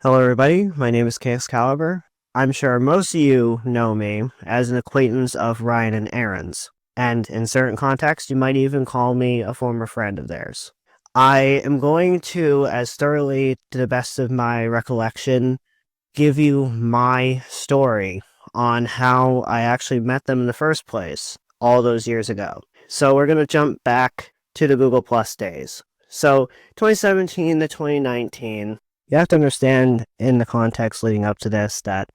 Hello everybody, my name is Excalibur. I'm sure most of you know me as an acquaintance of Ryan and Aaron's, and in certain contexts you might even call me a former friend of theirs. I am going to, as thoroughly to the best of my recollection, give you my story on how I actually met them in the first place all those years ago. So we're going to jump back to the Google Plus days. So 2017 to 2019, you have to understand in the context leading up to this that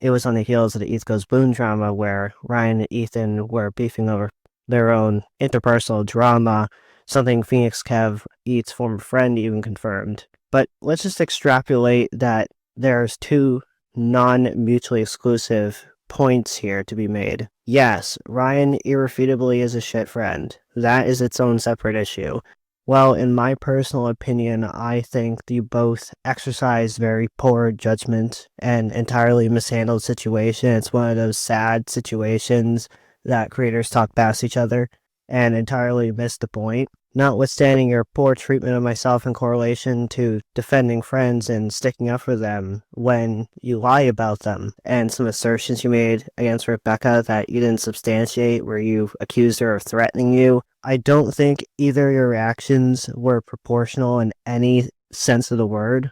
it was on the heels of the Ethgoesboom drama where Ryan and Ethan were beefing over their own interpersonal drama, something Phoenix Kev, Eat's former friend, even confirmed. But let's just extrapolate that there's two non-mutually exclusive points here to be made. Yes, Ryan irrefutably is a shit friend. That is its own separate issue. Well, in my personal opinion, I think you both exercise very poor judgment and entirely mishandled situation. It's one of those sad situations that creators talk past each other and entirely miss the point. Notwithstanding your poor treatment of myself in correlation to defending friends and sticking up for them when you lie about them, and some assertions you made against Rebecca that you didn't substantiate where you accused her of threatening you, I don't think either of your reactions were proportional in any sense of the word.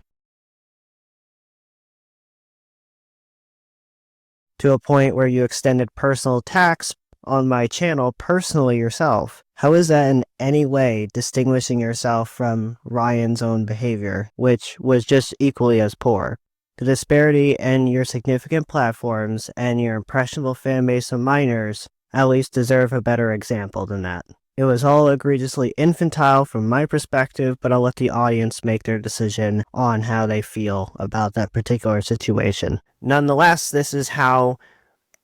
To a point where you extended personal attacks on my channel personally yourself. How is that in any way distinguishing yourself from Ryan's own behavior, which was just equally as poor? The disparity in your significant platforms and your impressionable fan base of minors at least deserve a better example than that. It was all egregiously infantile from my perspective, but I'll let the audience make their decision on how they feel about that particular situation. Nonetheless, this is how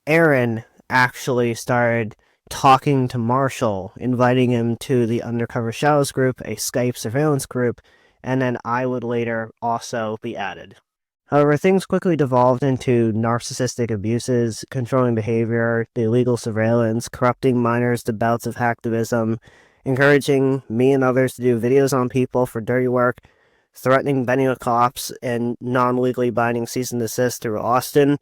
Aaron actually started talking to Marshall, inviting him to the Undercover Shadows group, a Skype surveillance group, and then I would later also be added. However, things quickly devolved into narcissistic abuses, controlling behavior, the illegal surveillance, corrupting minors to bouts of hacktivism, encouraging me and others to do videos on people for dirty work, threatening bending with cops, and non-legally binding cease and desist through Austin,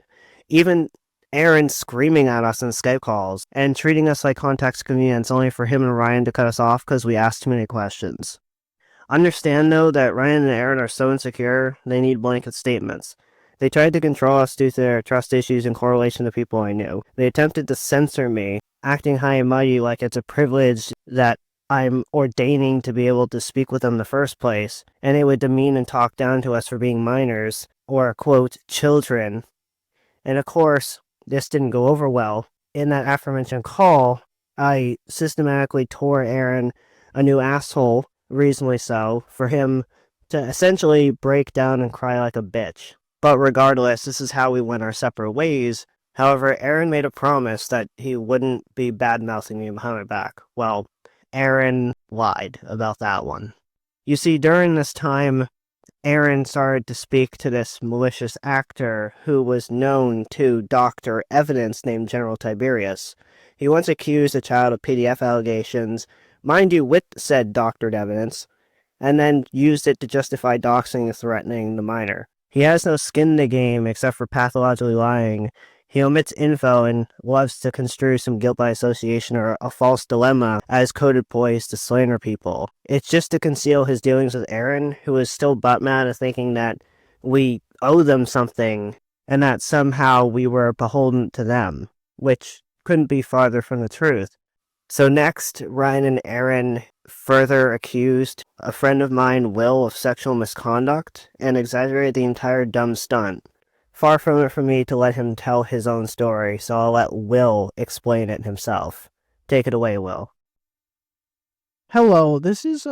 even Aaron screaming at us in Skype calls, and treating us like context convenience only for him and Ryan to cut us off because we asked too many questions. Understand, though, that Ryan and Aaron are so insecure, they need blanket statements. They tried to control us due to their trust issues in correlation to people I knew. They attempted to censor me, acting high and mighty like it's a privilege that I'm ordaining to be able to speak with them in the first place, and they would demean and talk down to us for being minors, or, quote, children. And of course, this didn't go over well. In that aforementioned call, I systematically tore Aaron a new asshole, reasonably so, for him to essentially break down and cry like a bitch. But regardless, this is how we went our separate ways. However, Aaron made a promise that he wouldn't be bad-mouthing me behind my back. Well, Aaron lied about that one. You see, during this time, Aaron started to speak to this malicious actor who was known to doctor evidence named General Tiberius. He once accused a child of PDF allegations, mind you with said doctored evidence, and then used it to justify doxing and threatening the minor. He has no skin in the game except for pathologically lying. He omits info and loves to construe some guilt by association or a false dilemma as coded ploys to slander people. It's just to conceal his dealings with Aaron, who is still butt mad at thinking that we owe them something and that somehow we were beholden to them, which couldn't be farther from the truth. So next, Ryan and Aaron further accused a friend of mine, Will, of sexual misconduct and exaggerated the entire dumb stunt. Far from it for me to let him tell his own story, so I'll let Will explain it himself. Take it away, Will. Hello, this is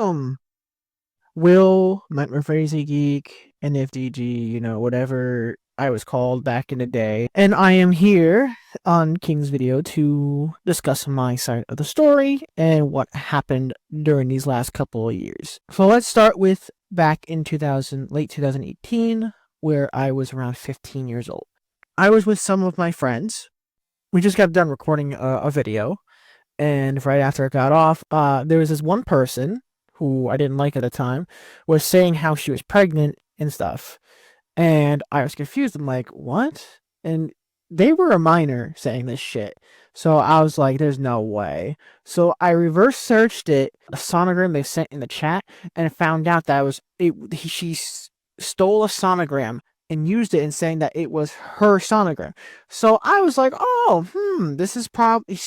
Will, Nightmare Crazy Geek, NFDG, whatever I was called back in the day. And I am here on King's video to discuss my side of the story and what happened during these last couple of years. So let's start with back in late 2018, where I was around 15 years old. I was with some of my friends. We just got done recording a video, and right after it got off, there was this one person who I didn't like at the time was saying how she was pregnant and stuff. And I was confused. I'm like, what? And they were a minor saying this shit. So I was like, there's no way. So I reverse searched it, a sonogram they sent in the chat, and found out that she stole a sonogram and used it in saying that it was her sonogram. So I was like, oh, this is probably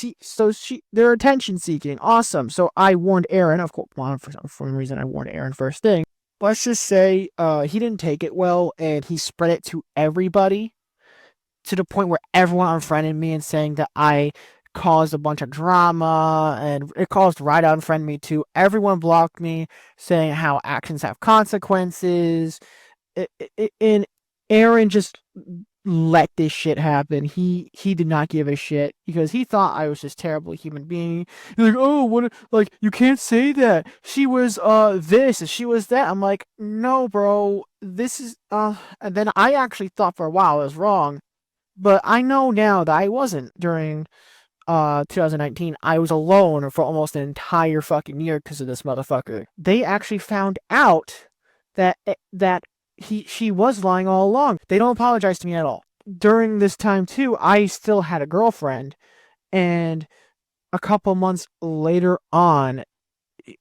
they're attention seeking. Awesome. So I warned Aaron, of course, for some reason I warned Aaron first thing. Let's just say he didn't take it well, and he spread it to everybody, to the point where everyone unfriended me and saying that I caused a bunch of drama, and it caused Rye to unfriend me too. Everyone blocked me, saying how actions have consequences. And Aaron just let this shit happen. He did not give a shit because he thought I was this terrible human being. He's like, oh, what? Like, you can't say that. She was this and she was that. I'm like, no, bro. This is And then I actually thought for a while I was wrong, but I know now that I wasn't. During 2019, I was alone for almost an entire fucking year because of this motherfucker. They actually found out that she was lying all along. They don't apologize to me at all. During this time too, I still had a girlfriend, and a couple months later on,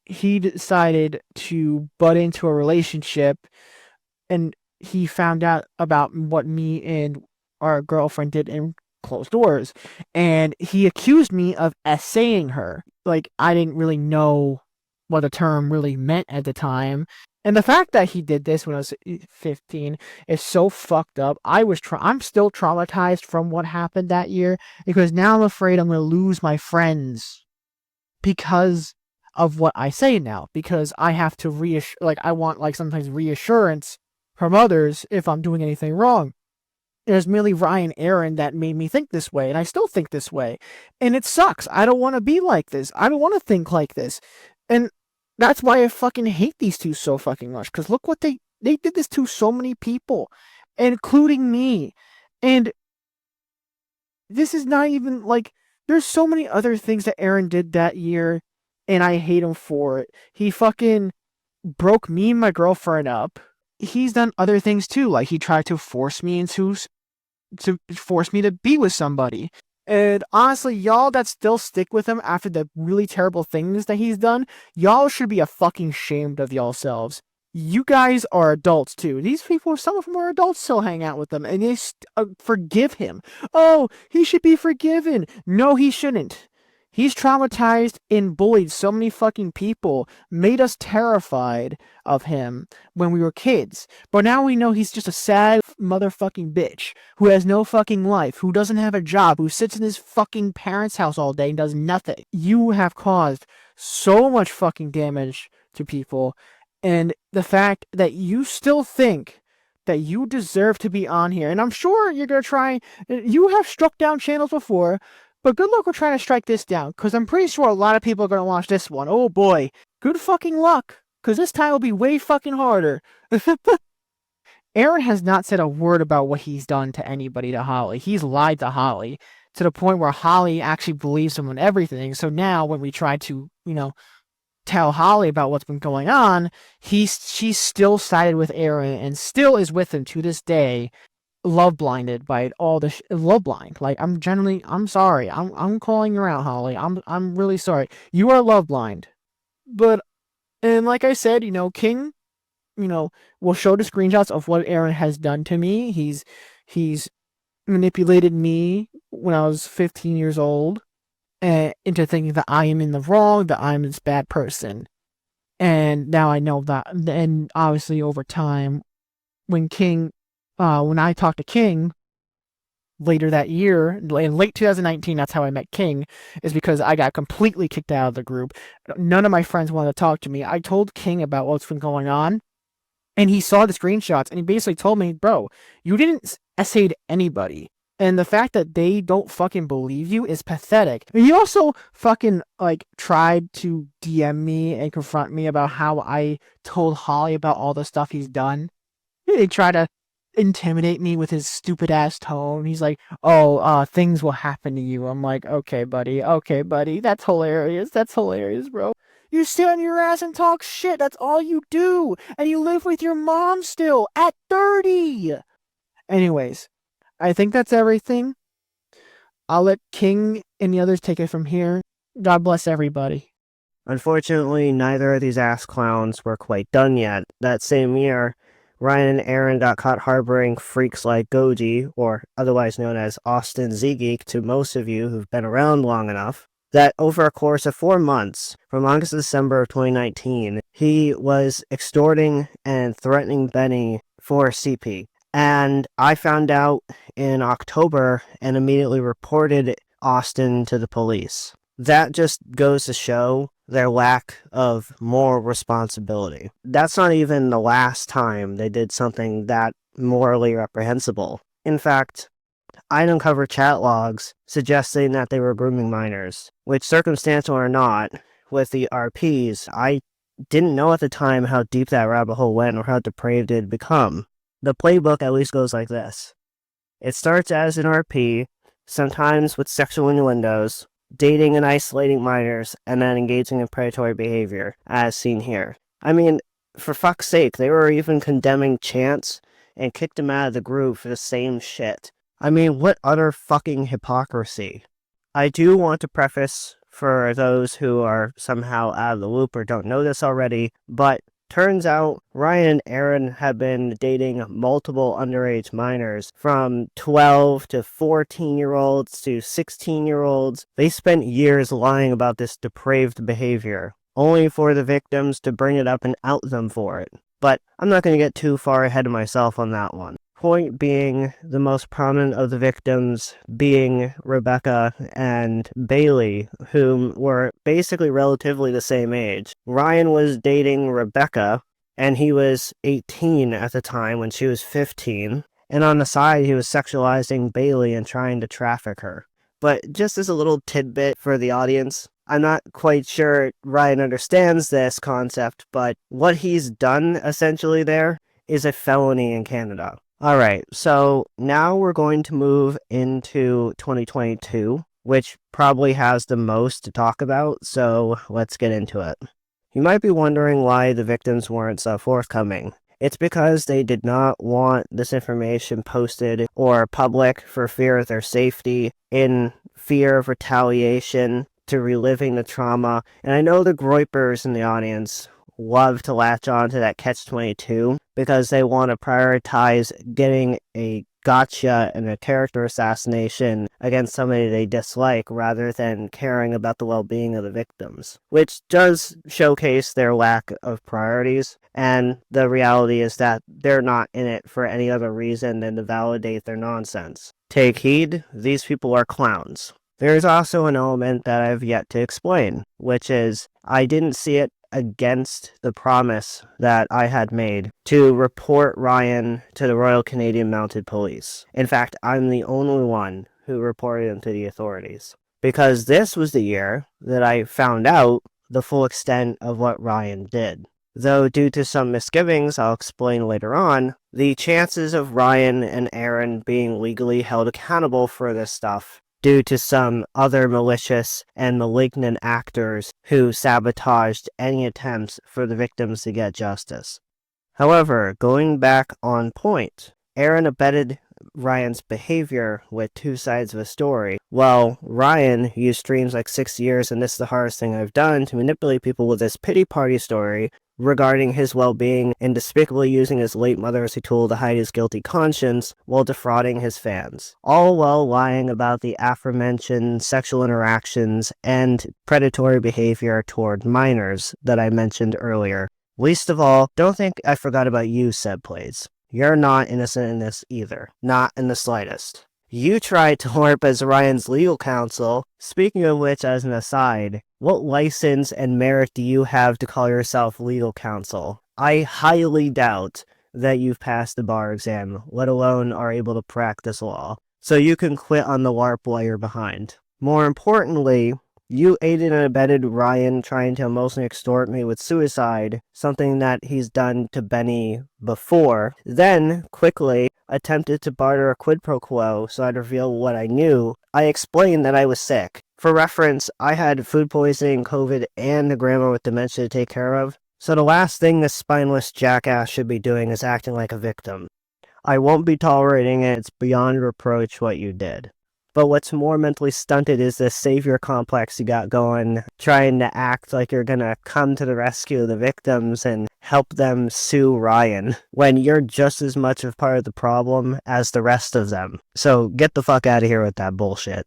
he decided to butt into a relationship, and he found out about what me and our girlfriend did in closed doors, and he accused me of essaying her. Like, I didn't really know what the term really meant at the time. And the fact that he did this when I was 15 is so fucked up. I'm still traumatized from what happened that year, because now I'm afraid I'm going to lose my friends because of what I say now, because I have to I want sometimes reassurance from others if I'm doing anything wrong. There's merely Ryan and Aaron that made me think this way, and I still think this way. And it sucks. I don't want to be like this. I don't want to think like this. And that's why I fucking hate these two so fucking much. Because look what they did this to so many people, including me. And this is not even there's so many other things that Aaron did that year, and I hate him for it. He fucking broke me and my girlfriend up. He's done other things too, like he tried to force me to be with somebody. And honestly, y'all that still stick with him after the really terrible things that he's done, y'all should be fucking ashamed of yourselves. You guys are adults too. These people, some of them are adults, still hang out with them, and they forgive him. Oh, he should be forgiven. No, he shouldn't. He's traumatized and bullied so many fucking people, made us terrified of him when we were kids. But now we know he's just a sad motherfucking bitch who has no fucking life, who doesn't have a job, who sits in his fucking parents' house all day and does nothing. You have caused so much fucking damage to people, and the fact that you still think that you deserve to be on here, and I'm sure you're gonna try. You have struck down channels before, but good luck with trying to strike this down, because I'm pretty sure a lot of people are going to watch this one. Oh boy. Good fucking luck, because this time will be way fucking harder. Aaron has not said a word about what he's done to anybody to Holly. He's lied to Holly, to the point where Holly actually believes him on everything. So now when we try to, tell Holly about what's been going on, she's still sided with Aaron and still is with him to this day. Love blinded by all the love blind. Like, I'm sorry. I'm calling you out, Holly. I'm really sorry. You are love blind. But, and like I said, King, will show the screenshots of what Aaron has done to me. He's manipulated me when I was 15 years old into thinking that I am in the wrong, that I'm this bad person. And now I know that. And obviously over time, when I talked to King later that year, in late 2019, that's how I met King, is because I got completely kicked out of the group. None of my friends wanted to talk to me. I told King about what's been going on, and he saw the screenshots, and he basically told me, bro, you didn't essay to anybody. And the fact that they don't fucking believe you is pathetic. He also fucking, tried to DM me and confront me about how I told Holly about all the stuff he's done. He tried to intimidate me with his stupid ass tone. He's like, things will happen to you. I'm like, okay, buddy, that's hilarious, bro. You sit on your ass and talk shit. That's all you do. And you live with your mom still at 30. Anyways, I think that's everything. I'll let King and the others take it from here. God bless everybody. Unfortunately, neither of these ass clowns were quite done yet. That same year, Ryan and Aaron got caught harboring freaks like Goji, or otherwise known as Austin Z-Geek to most of you who've been around long enough, that over a course of 4 months, from August to December of 2019, he was extorting and threatening Benny for CP. And I found out in October and immediately reported Austin to the police. That just goes to show their lack of moral responsibility. That's not even the last time they did something that morally reprehensible. In fact, I uncovered chat logs suggesting that they were grooming minors, which, circumstantial or not, with the RPs, I didn't know at the time how deep that rabbit hole went or how depraved it had become. The playbook at least goes like this. It starts as an RP, sometimes with sexual innuendos, dating and isolating minors, and then engaging in predatory behavior, as seen here. I mean, for fuck's sake, they were even condemning Chance and kicked him out of the group for the same shit. I mean, what utter fucking hypocrisy. I do want to preface, for those who are somehow out of the loop or don't know this already, but turns out Ryan and Aaron have been dating multiple underage minors, from 12 to 14-year-olds to 16-year-olds. They spent years lying about this depraved behavior, only for the victims to bring it up and out them for it. But I'm not going to get too far ahead of myself on that one. Point being, the most prominent of the victims being Rebecca and Bailee, whom were basically relatively the same age. Ryan was dating Rebecca, and he was 18 at the time when she was 15, and on the side he was sexualizing Bailee and trying to traffic her. But just as a little tidbit for the audience, I'm not quite sure Ryan understands this concept, but what he's done essentially there is a felony in Canada. Alright, so now we're going to move into 2022, which probably has the most to talk about, so let's get into it. You might be wondering why the victims weren't so forthcoming. It's because they did not want this information posted or public for fear of their safety, in fear of retaliation, to reliving the trauma, and I know the groypers in the audience love to latch on to that catch-22 because they want to prioritize getting a gotcha and a character assassination against somebody they dislike rather than caring about the well-being of the victims, which does showcase their lack of priorities, and the reality is that they're not in it for any other reason than to validate their nonsense. Take heed, these people are clowns. There is also an element that I've yet to explain, which is I didn't see it against the promise that I had made to report Ryan to the Royal Canadian Mounted Police. In fact, I'm the only one who reported him to the authorities, because this was the year that I found out the full extent of what Ryan did. Though due to some misgivings I'll explain later on, the chances of Ryan and Aaron being legally held accountable for this stuff due to some other malicious and malignant actors who sabotaged any attempts for the victims to get justice. However, going back on point, Aaron abetted Ryan's behavior with two sides of a story, while Ryan used streams like 6 years and this is the hardest thing I've done to manipulate people with this pity party story regarding his well-being and despicably using his late mother as a tool to hide his guilty conscience while defrauding his fans, all while lying about the aforementioned sexual interactions and predatory behavior toward minors that I mentioned earlier. Least of all, don't think I forgot about you, Sebblades. You're not innocent in this either, not in the slightest. You tried to LARP as Ryan's legal counsel. Speaking of which, as an aside, what license and merit do you have to call yourself legal counsel? I highly doubt that you've passed the bar exam, let alone are able to practice law. So you can quit on the LARP while you're behind. More importantly, you aided and abetted Ryan trying to emotionally extort me with suicide, something that he's done to Benny before, then quickly attempted to barter a quid pro quo so I'd reveal what I knew. I explained that I was sick. For reference, I had food poisoning, COVID, and a grandma with dementia to take care of, so the last thing this spineless jackass should be doing is acting like a victim. I won't be tolerating it. It's beyond reproach what you did. But what's more mentally stunted is this savior complex you got going, trying to act like you're gonna come to the rescue of the victims and help them sue Ryan, when you're just as much of part of the problem as the rest of them. So get the fuck out of here with that bullshit.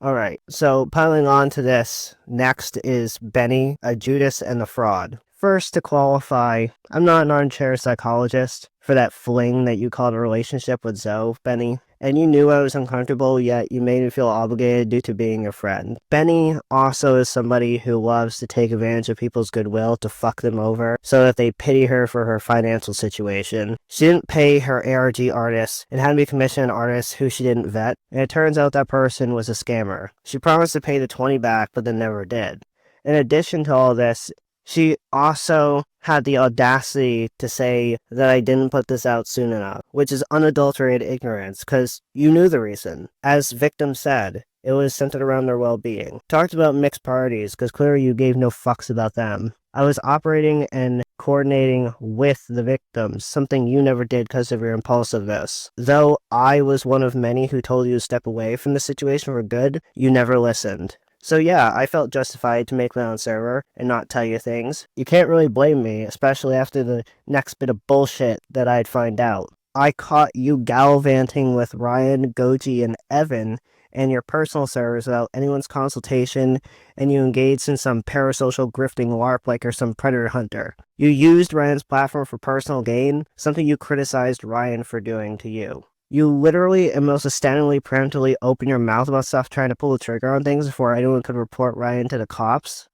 Alright, so piling on to this, next is Benny, a Judas, and a fraud. First, to qualify, I'm not an armchair psychologist for that fling that you called a relationship with Zoe, Benny. And you knew I was uncomfortable, yet you made me feel obligated due to being your friend. Benny also is somebody who loves to take advantage of people's goodwill to fuck them over so that they pity her for her financial situation. She didn't pay her ARG artist and had me commission an artist who she didn't vet, and it turns out that person was a scammer. She promised to pay the 20 back, but then never did. In addition to all this, she also had the audacity to say that I didn't put this out soon enough, which is unadulterated ignorance, because you knew the reason. As victims said, it was centered around their well-being. Talked about mixed parties, because clearly you gave no fucks about them. I was operating and coordinating with the victims, something you never did because of your impulsiveness. Though I was one of many who told you to step away from the situation for good, you never listened. So yeah, I felt justified to make my own server and not tell you things. You can't really blame me, especially after the next bit of bullshit that I'd find out. I caught you gallivanting with Ryan, Goji, and Evan and your personal servers without anyone's consultation, and you engaged in some parasocial grifting LARP like you're some predator hunter. You used Ryan's platform for personal gain, something you criticized Ryan for doing to you. You literally and most astoundingly preemptively open your mouth about stuff trying to pull the trigger on things before anyone could report Ryan to the cops,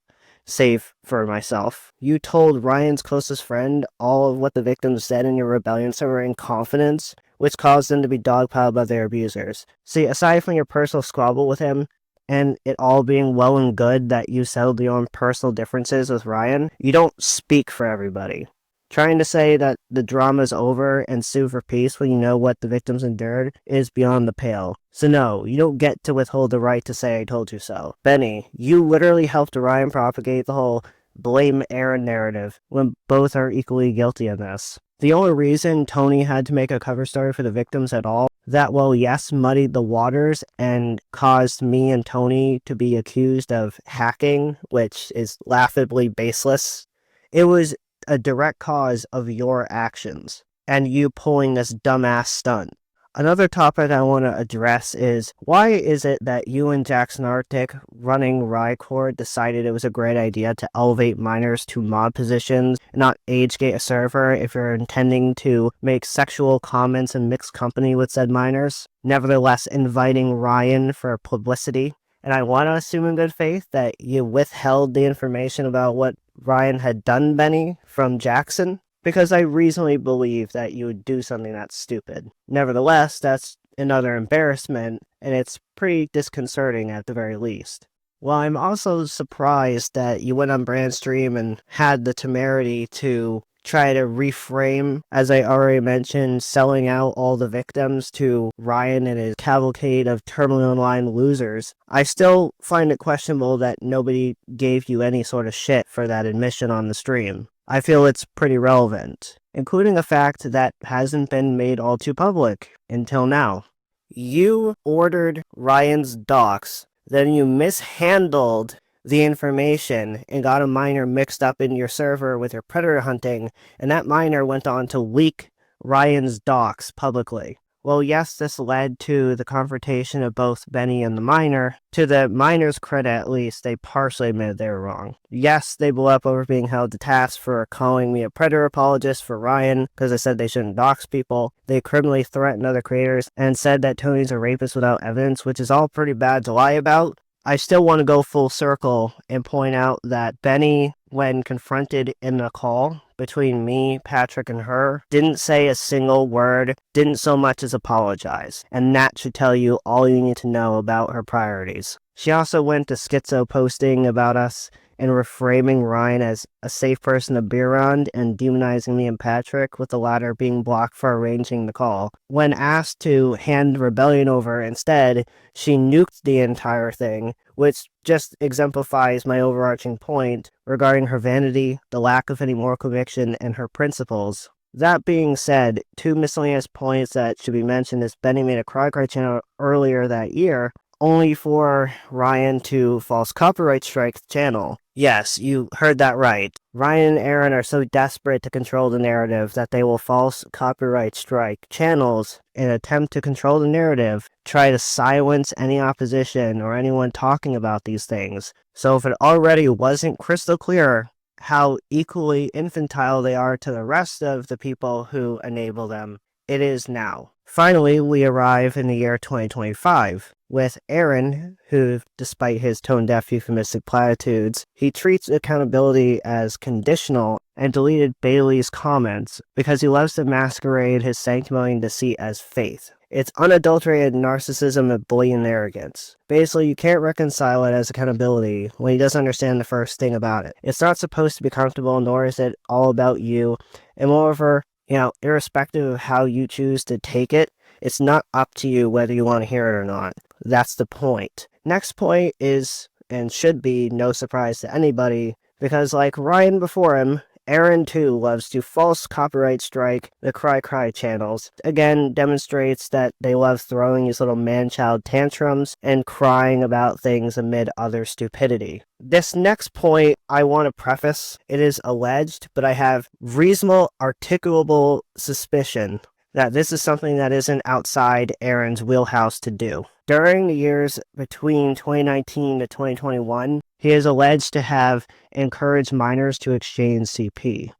save for myself. You told Ryan's closest friend all of what the victims said in your rebellion server in confidence, which caused them to be dogpiled by their abusers. See, aside from your personal squabble with him, and it all being well and good that you settled your own personal differences with Ryan, you don't speak for everybody. Trying to say that the drama's over and sue for peace when you know what the victims endured is beyond the pale. So no, you don't get to withhold the right to say I told you so. Benny, you literally helped Ryan propagate the whole blame Aaron narrative when both are equally guilty in this. The only reason Tony had to make a cover story for the victims at all, that well, yes, muddied the waters and caused me and Tony to be accused of hacking, which is laughably baseless. It was a direct cause of your actions and you pulling this dumbass stunt. Another topic I want to address is, why is it that you and Jackson Arctic running Ryecord decided it was a great idea to elevate minors to mod positions and not age gate a server if you're intending to make sexual comments and mix company with said minors, nevertheless inviting Ryan for publicity? And I want to assume in good faith that you withheld the information about what Ryan had done, Benny, from Jackson, because I reasonably believe that you would do something that stupid. Nevertheless, that's another embarrassment, and it's pretty disconcerting at the very least. Well, I'm also surprised that you went on Brand Stream and had the temerity to try to reframe, as I already mentioned, selling out all the victims to Ryan and his cavalcade of terminally online losers. I still find it questionable that nobody gave you any sort of shit for that admission on the stream. I feel it's pretty relevant, including a fact that hasn't been made all too public until now. You ordered Ryan's docs, then you mishandled the information and got a minor mixed up in your server with your predator hunting, and that minor went on to leak Ryan's docs publicly. Well, yes, this led to the confrontation of both Benny and the minor. To the minor's credit, at least, they partially admitted they were wrong. Yes, they blew up over being held to task for calling me a predator apologist for Ryan, because I said they shouldn't dox people. They criminally threatened other creators and said that Tony's a rapist without evidence, which is all pretty bad to lie about. I still want to go full circle and point out that Benny, when confronted in the call between me, Patrick, and her, didn't say a single word, didn't so much as apologize. And that should tell you all you need to know about her priorities. She also went to schizo posting about us and reframing Ryan as a safe person to be around and demonizing me and Patrick, with the latter being blocked for arranging the call. When asked to hand Rebellion over instead, she nuked the entire thing, which just exemplifies my overarching point regarding her vanity, the lack of any moral conviction, and her principles. That being said, two miscellaneous points that should be mentioned is Benny made a Cry channel earlier that year, only for Ryan to false copyright strike the channel. Yes, you heard that right. Ryan and Aaron are so desperate to control the narrative that they will false copyright strike channels in an attempt to control the narrative, try to silence any opposition or anyone talking about these things. So if it already wasn't crystal clear how equally infantile they are to the rest of the people who enable them, it is now. Finally, we arrive in the year 2025, with Aaron, who, despite his tone-deaf euphemistic platitudes, he treats accountability as conditional and deleted Bailee's comments because he loves to masquerade his sanctimony and deceit as faith. It's unadulterated narcissism and blatant arrogance. Basically, you can't reconcile it as accountability when he doesn't understand the first thing about it. It's not supposed to be comfortable, nor is it all about you. And moreover, irrespective of how you choose to take it, it's not up to you whether you want to hear it or not. That's the point. Next point is, and should be, no surprise to anybody, because like Ryan before him, Aaron too loves to false copyright strike the Cry channels. Again, demonstrates that they love throwing these little man-child tantrums and crying about things amid other stupidity. This next point I want to preface, it is alleged, but I have reasonable articulable suspicion that this is something that isn't outside Aaron's wheelhouse to do. During the years between 2019 to 2021, he is alleged to have encouraged minors to exchange CP.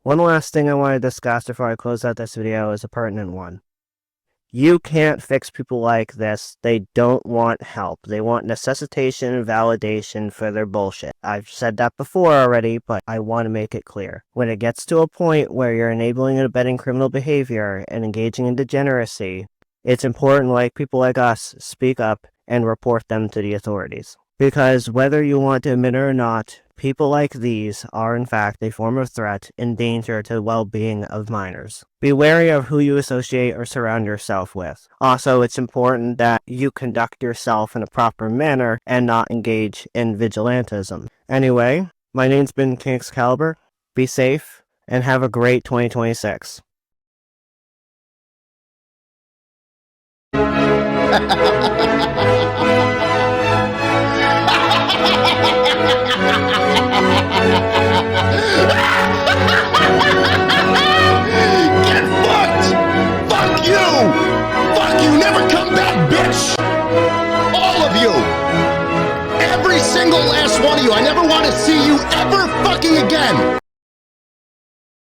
One last thing I want to discuss before I close out this video is a pertinent one. You can't fix people like this. They don't want help. They want necessitation and validation for their bullshit. I've said that before already, but I want to make it clear. When it gets to a point where you're enabling and abetting criminal behavior and engaging in degeneracy, it's important, like people like us, speak up and report them to the authorities. Because whether you want to admit it or not, people like these are in fact a form of threat and danger to the well-being of minors. Be wary of who you associate or surround yourself with. Also, it's important that you conduct yourself in a proper manner and not engage in vigilantism. Anyway, my name's been King Excalibur. Be safe and have a great 2026. Ha ha ha ha!